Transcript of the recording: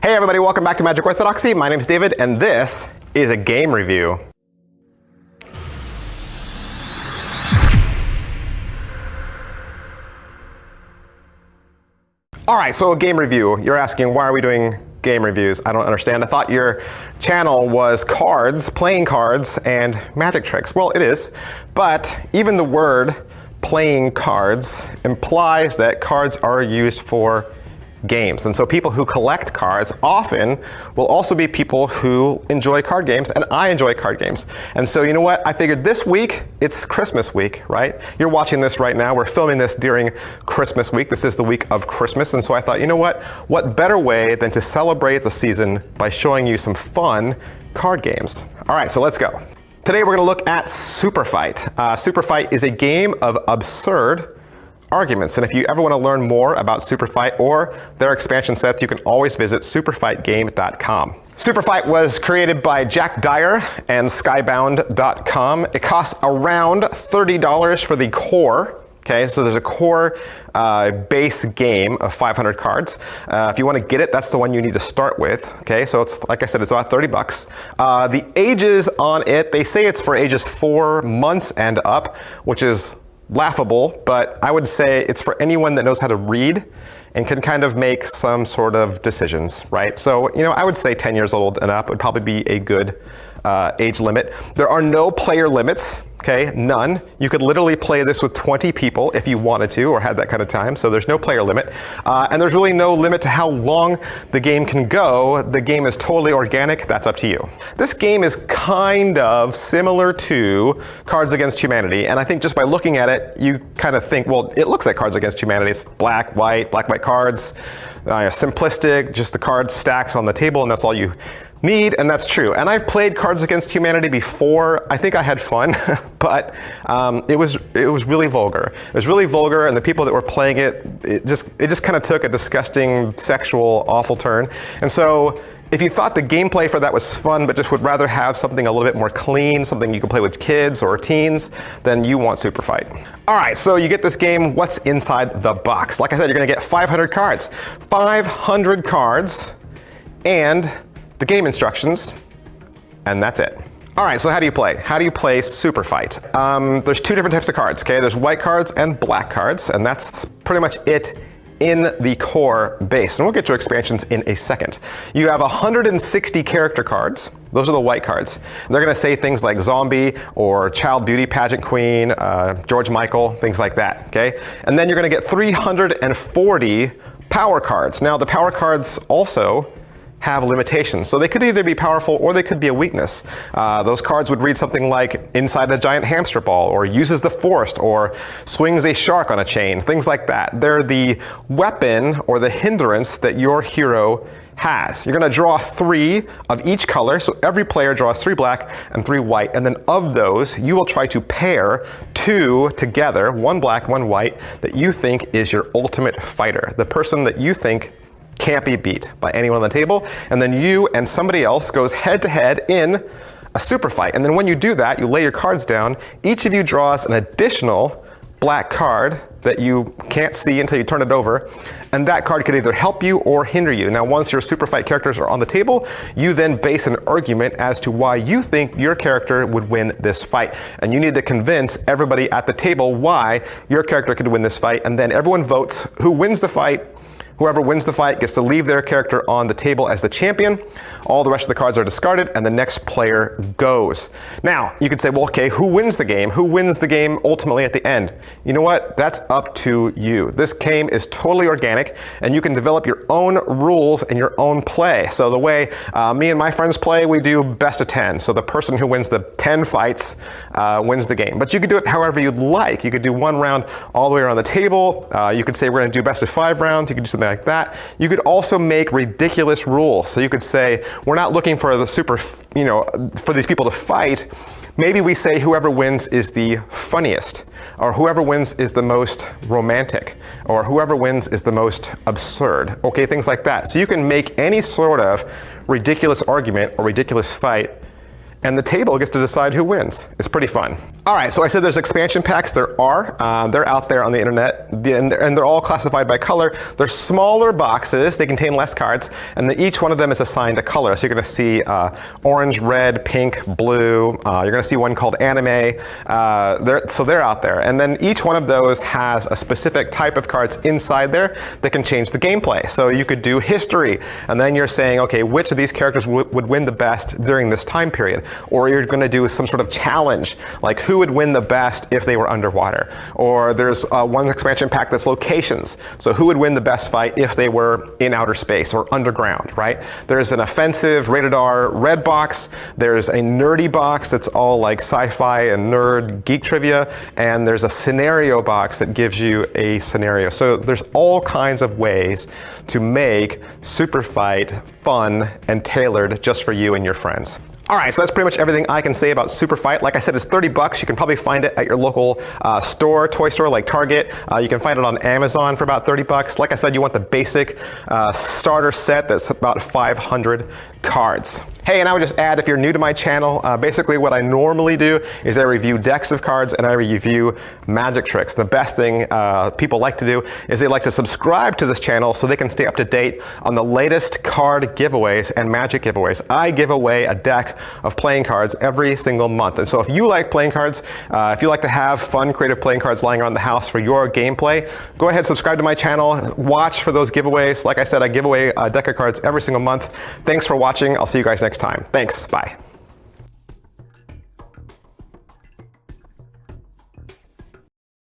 Hey everybody, welcome back to Magic Orthodoxy. My name is David, and this is a game review. All right, so a game review. You're asking, why are we doing game reviews? I don't understand. I thought your channel was cards, playing cards, and magic tricks. Well, it is, but even the word playing cards implies that cards are used for games. And so people who collect cards often will also be people who enjoy card games, and I enjoy card games. And so you know what? I figured this week, it's Christmas week, right? You're watching this right now. We're filming this during Christmas week. This is the week of Christmas. And so I thought, you know what? What better way than to celebrate the season by showing you some fun card games? All right, so let's go. Today we're gonna look at SUPERFIGHT. SUPERFIGHT is a game of absurd arguments. And if you ever want to learn more about SUPERFIGHT or their expansion sets, you can always visit superfightgame.com. SUPERFIGHT was created by Jack Dyer and skybound.com. It costs around $30 for the core. Okay, so there's a core base game of 500 cards. If you want to get it, that's the one you need to start with. Okay, so it's, like I said, it's about 30 bucks. The ages on it, they say it's for ages 4 months and up, which is laughable, but I would say it's for anyone that knows how to read and can kind of make some sort of decisions, right? So, you know, I would say 10 years old and up would probably be a good age limit. There are no player limits, okay, none. You could literally play this with 20 people if you wanted to or had that kind of time, so there's no player limit. And there's really no limit to how long the game can go. The game is totally organic, that's up to you. This game is kind of similar to Cards Against Humanity, and I think just by looking at it, you kind of think, well, it looks like Cards Against Humanity. It's black, white cards, simplistic, just the card stacks on the table, and that's all you need, and that's true. And I've played Cards Against Humanity before. I think I had fun, but it was really vulgar. It was really vulgar, and the people that were playing it, it just kind of took a disgusting, sexual, awful turn. And so if you thought the gameplay for that was fun, but just would rather have something a little bit more clean, something you can play with kids or teens, then you want SUPERFIGHT. All right, so you get this game. What's inside the box? Like I said, you're gonna get 500 cards. 500 cards, and the game instructions, and that's it. All right, so how do you play? How do you play SUPERFIGHT? There's two different types of cards, okay? There's white cards and black cards, and that's pretty much it in the core base. And we'll get to expansions in a second. You have 160 character cards. Those are the white cards. And they're gonna say things like zombie or child beauty pageant queen, George Michael, things like that, okay? And then you're gonna get 340 power cards. Now, the power cards also have limitations. So they could either be powerful or they could be a weakness. Those cards would read something like inside a giant hamster ball, or uses the force, or swings a shark on a chain, things like that. They're the weapon or the hindrance that your hero has. You're gonna draw 3 of each color, so every player draws 3 black and 3 white, and then of those, you will try to pair 2 together, 1 black, 1 white, that you think is your ultimate fighter, the person that you think can't be beat by anyone on the table, and then you and somebody else goes head to head in a SUPERFIGHT. And then when you do that, you lay your cards down, each of you draws an additional black card that you can't see until you turn it over, and that card could either help you or hinder you. Now, once your SUPERFIGHT characters are on the table, you then base an argument as to why you think your character would win this fight. And you need to convince everybody at the table why your character could win this fight, and then everyone votes who wins the fight. Whoever wins the fight gets to leave their character on the table as the champion. All the rest of the cards are discarded, and the next player goes. Now, you could say, well, okay, who wins the game? Who wins the game ultimately at the end? You know what? That's up to you. This game is totally organic, and you can develop your own rules and your own play. So the way me and my friends play, we do best of 10. So the person who wins the 10 fights wins the game. But you could do it however you'd like. You could do 1 round all the way around the table. You could say we're gonna do best of 5 rounds. You could do something like that. You could also make ridiculous rules. So you could say, we're not looking for the for these people to fight. Maybe we say whoever wins is the funniest, or whoever wins is the most romantic, or whoever wins is the most absurd. Okay, things like that. So you can make any sort of ridiculous argument or ridiculous fight and the table gets to decide who wins. It's pretty fun. All right, so I said there's expansion packs. There are. They're out there on the internet, and they're all classified by color. They're smaller boxes. They contain less cards, and each one of them is assigned a color. So you're going to see orange, red, pink, blue. You're going to see one called anime. So they're out there. And then each one of those has a specific type of cards inside there that can change the gameplay. So you could do history, and then you're saying, okay, which of these characters would win the best during this time period? Or you're going to do some sort of challenge, like who would win the best if they were underwater? Or there's one expansion pack that's locations. So who would win the best fight if they were in outer space or underground, right? There's an offensive rated R red box. There's a nerdy box that's all like sci-fi and nerd geek trivia. And there's a scenario box that gives you a scenario. So there's all kinds of ways to make SUPERFIGHT fun and tailored just for you and your friends. All right, so that's pretty much everything I can say about SUPERFIGHT. Like I said, it's $30. You can probably find it at your local store, toy store like Target. You can find it on Amazon for about $30. Like I said, you want the basic starter set that's about 500 cards. Hey, and I would just add, if you're new to my channel, basically what I normally do is I review decks of cards and I review magic tricks. The best thing people like to do is they like to subscribe to this channel so they can stay up to date on the latest card giveaways and magic giveaways. I give away a deck of playing cards every single month. And so if you like playing cards, if you like to have fun, creative playing cards lying around the house for your gameplay, go ahead, subscribe to my channel, watch for those giveaways. Like I said, I give away a deck of cards every single month. Thanks for watching. I'll see you guys next time. Thanks. Bye.